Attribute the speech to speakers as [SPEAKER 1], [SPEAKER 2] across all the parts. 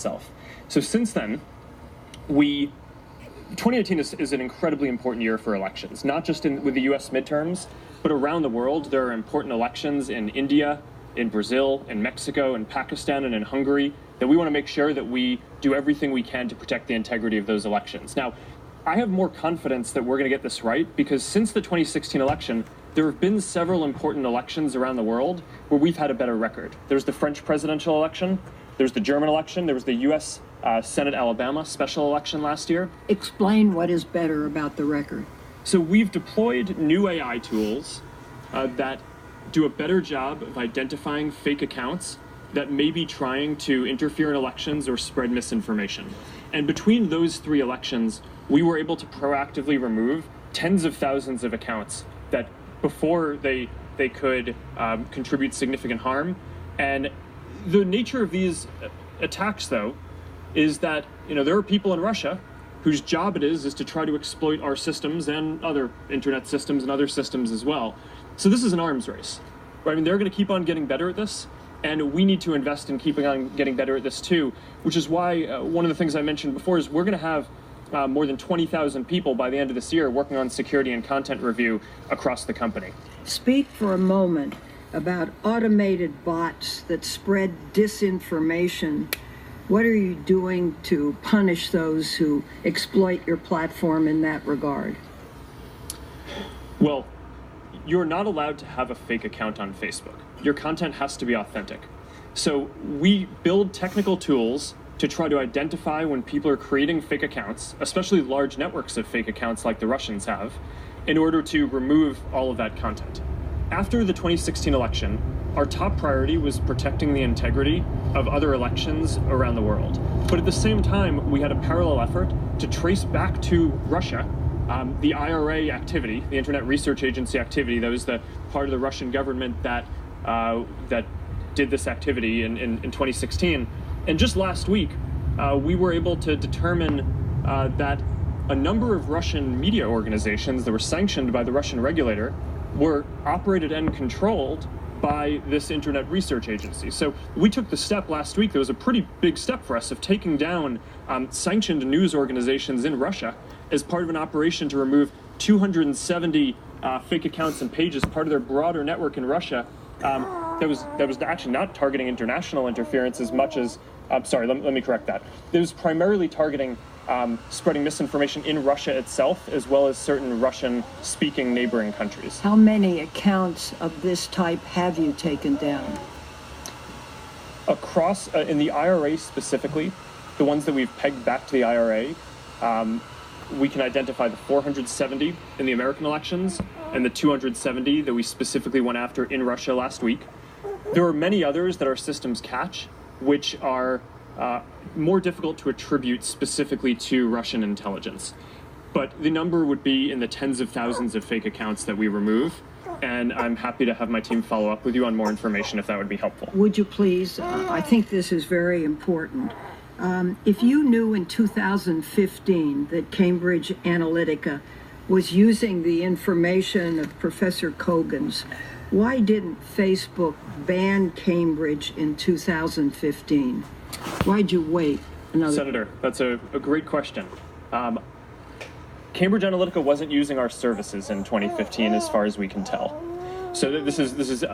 [SPEAKER 1] itself. So since then, 2018 is an incredibly important year for elections, not just with the US midterms, but around the world. There are important elections in India, in Brazil, in Mexico, in Pakistan, and in Hungary that we want to make sure that we do everything we can to protect the integrity of those elections. Now, I have more confidence that we're going to get this right because since the 2016 election, there have been several important elections around the world where we've had a better record. There's the French presidential election, there's the German election, there was the US Senate Alabama special election last year.
[SPEAKER 2] Explain what is better about the record.
[SPEAKER 1] So we've deployed new AI tools that do a better job of identifying fake accounts that may be trying to interfere in elections or spread misinformation. And between those three elections, we were able to proactively remove tens of thousands of accounts that before they could contribute significant harm. And the nature of these attacks, though, is that there are people in Russia whose job it is to try to exploit our systems and other internet systems and other systems as well. So this is an arms race, right? I mean, they're going to keep on getting better at this, and we need to invest in keeping on getting better at this too, which is why one of the things I mentioned before is we're going to have more than 20,000 people by the end of this year working on security and content review across the company.
[SPEAKER 2] Speak for a moment about automated bots that spread disinformation. What are you doing to punish those who exploit your platform in that regard?
[SPEAKER 1] Well, you're not allowed to have a fake account on Facebook. Your content has to be authentic. So we build technical tools to try to identify when people are creating fake accounts, especially large networks of fake accounts like the Russians have, in order to remove all of that content. After the 2016 election, our top priority was protecting the integrity of other elections around the world. But at the same time, we had a parallel effort to trace back to Russia the IRA activity, the Internet Research Agency activity. That was the part of the Russian government that did this activity in 2016. And just last week, we were able to determine that a number of Russian media organizations that were sanctioned by the Russian regulator were operated and controlled by this Internet Research Agency. So we took the step last week. There was a pretty big step for us of taking down sanctioned news organizations in Russia as part of an operation to remove 270 fake accounts and pages, part of their broader network in Russia. That was actually not targeting international interference as much as, let me correct that. It was primarily targeting spreading misinformation in Russia itself, as well as certain Russian-speaking neighboring countries.
[SPEAKER 2] How many accounts of this type have you taken down?
[SPEAKER 1] Across, in the IRA specifically, the ones that we've pegged back to the IRA, we can identify the 470 in the American elections and the 270 that we specifically went after in Russia last week. There are many others that our systems catch, which are more difficult to attribute specifically to Russian intelligence. But the number would be in the tens of thousands of fake accounts that we remove, and I'm happy to have my team follow up with you on more information if that would be helpful.
[SPEAKER 2] Would you please? I think this is very important. If you knew in 2015 that Cambridge Analytica was using the information of Professor Kogan's, why didn't Facebook ban Cambridge in 2015? Why'd you wait?
[SPEAKER 1] Senator, that's a great question. Cambridge Analytica wasn't using our services in 2015, as far as we can tell. So this is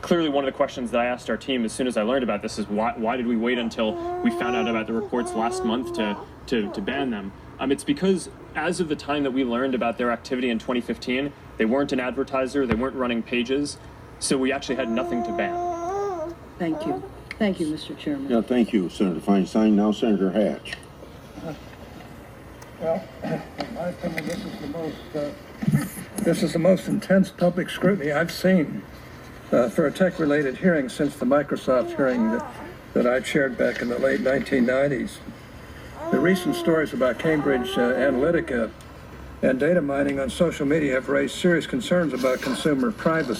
[SPEAKER 1] clearly one of the questions that I asked our team as soon as I learned about this: is why did we wait until we found out about the reports last month to ban them? It's because as of the time that we learned about their activity in 2015, they weren't an advertiser, they weren't running pages, so we actually had nothing to ban.
[SPEAKER 2] Thank you. Thank you, Mr. Chairman.
[SPEAKER 3] Yeah, thank you, Senator Feinstein. Now, Senator Hatch.
[SPEAKER 4] Well, in my opinion, this is the most intense public scrutiny I've seen for a tech-related hearing since the Microsoft hearing that I chaired back in the late 1990s. The recent stories about Cambridge Analytica and data mining on social media have raised serious concerns about consumer privacy.